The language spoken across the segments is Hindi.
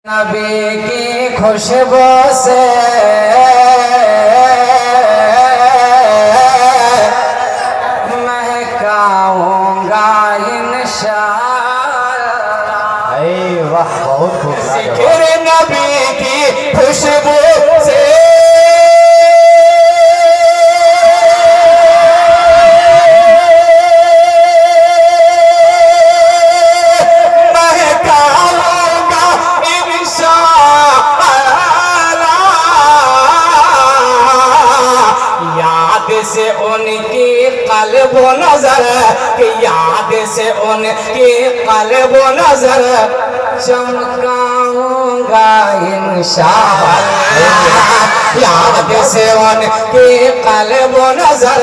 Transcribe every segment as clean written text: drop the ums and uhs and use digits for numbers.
नबी की खुशबू से महकाऊंगा इंशाअल्लाह। वाह, बहुत खूब। जिक्र नबी की खुशबू से से उनकी कल्ब नजर की याद से उनकी कल्ब नजर चमकाऊंगा इंशाअल्लाह। याद से उनकी कल्ब नजर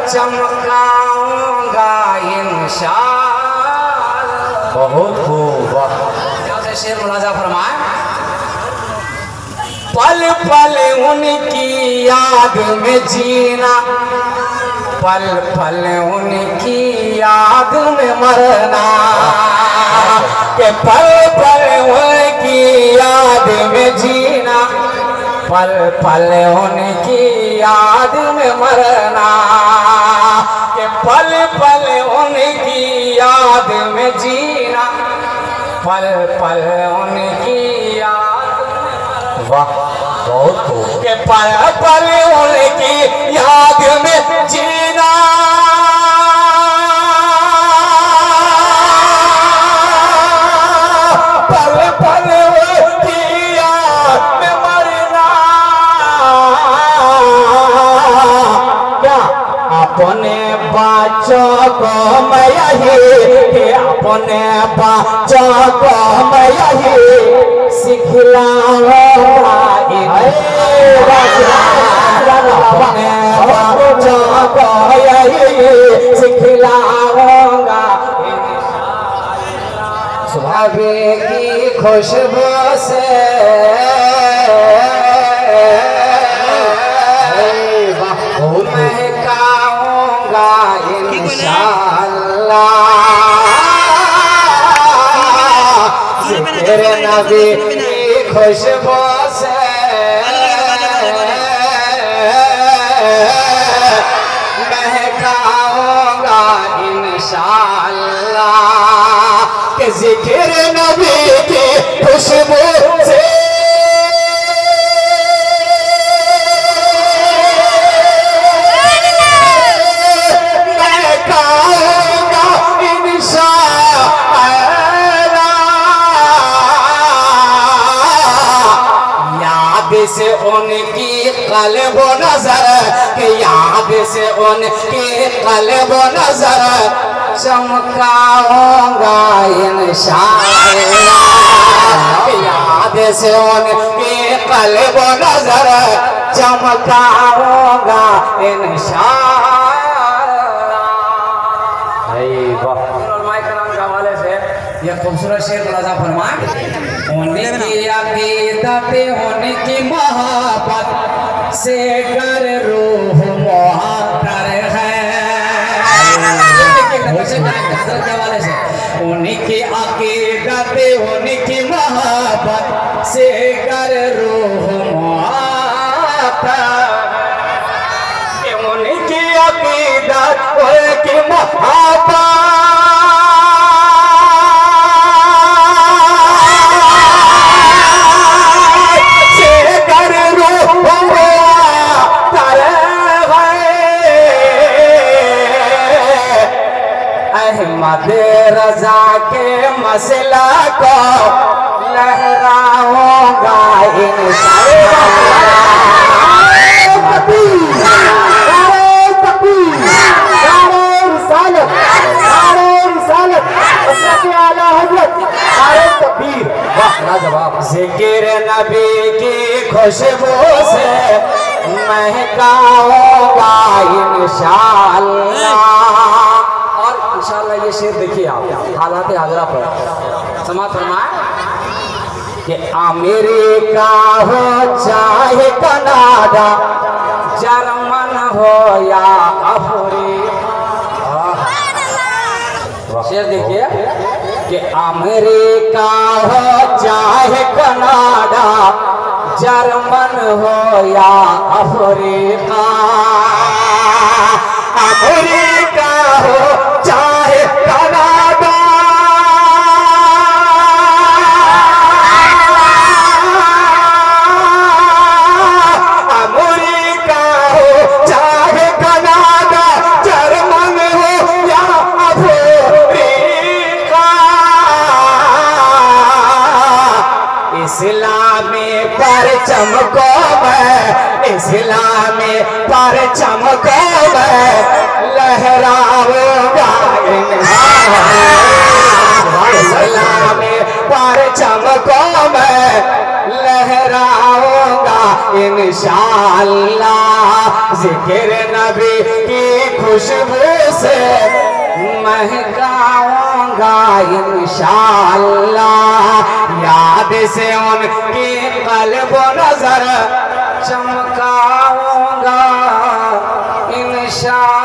चमकाऊंगा इंशाअल्लाह। बहुत खूब। शेर मुलाजा फरमाए। पल पल उनकी याद में जीना, पल पल उनकी याद में मरना, के पल पल उनकी याद में जीना, पल पल उनकी याद में मरना, के पल पल उनकी याद में जीना, पल पल उनकी याद। वाह, बहुत खूब। के पल पल उनकी याद में जीना, पल पल उनकी याद में मरना। क्या अपने बच्चों को मैं यही, अपने बच्चों को मैं यही सिखलाऊंगा, अपने बच्चों को यही सिखलाऊंगा। नबी की खुशबू से महकाऊंगा इंशाअल्लाह। जिक्र नबी की खुशबू से महकाऊंगा इंशाअल्लाह। के जिक्र नबी की खुशबू से महकाऊंगा इंशाअल्लाह। याद से उनकी कल्ब नजर, के याद से उनकी कल्ब नजर चमकाऊंगा इंशाअल्लाह। याद से उनकी कल्ब नजर चमकाऊंगा इंशाअल्लाह। उलमाए कराम के हवाले से यह खूबसूरत शेर मुलाजा फरमाए। उनकी अकीदत उनकी मोहब्बत से कर रूह मुअत्तर है। उनकी अकीदत उनकी मोहब्बत से कर रूह मुअत्तर, उनकी अकीदत उनकी मोहब्बत अहमद रजा के मसला को लहराऊंगा जवाब। जिक्र नबी की खुशबू से महकाऊंगा इंशाअल्लाह। इंशाअल्लाह ये शेर देखिए आप हालात हाजरा पर समाप्त फरमाए कि अमेरिका हो चाहे कनाडा, जर्मन हो या अफ्रीका। शेर देखिए कि अमेरिका हो चाहे कनाडा, जर्मन हो या अफ्रीका, अमेरिका हो चाहे कनाडा, अमेरिका हो चाहे कनाडा, जर्मन हो या अफ्रीका, इस्लामी परचम को मैं, इस्लामी परचम को मैं लहराऊंगा इस्लामी परचम को मैं लहराऊंगा इंशाअल्लाह, जिक्र नबी की खुशबू से महकाऊंगा इंशाअल्लाह, याद से उनकी कल्ब नजर चमकाऊंगा इंशाअल्लाह।